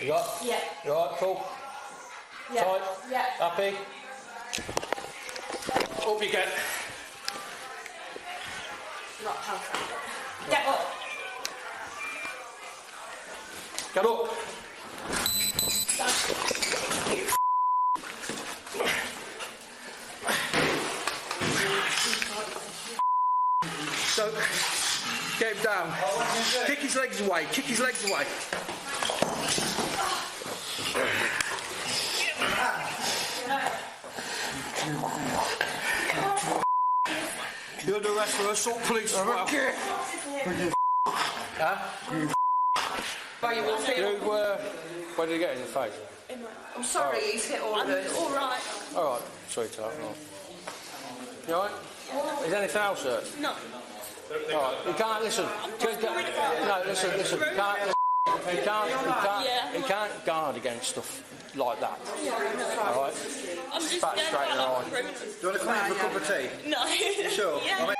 You got? Yeah. You alright, cool? Yeah. Tight? Yeah. Happy? Up you get. Not handcuffed. Get up. Get up. So, get him down. Kick his legs away. Kick his legs away. You're the rest for assault police as well. Huh? Where did you get in the face? I'm sorry, he's hit all of us. Alright. Alright, sweetheart. You alright? Is anything else hurt? No. Alright, you can't listen. No, listen. You can't guard against stuff like that. Alright? I'm just Back straight in the eye. Do you want to come in for a cup of tea? No. You sure? Yeah.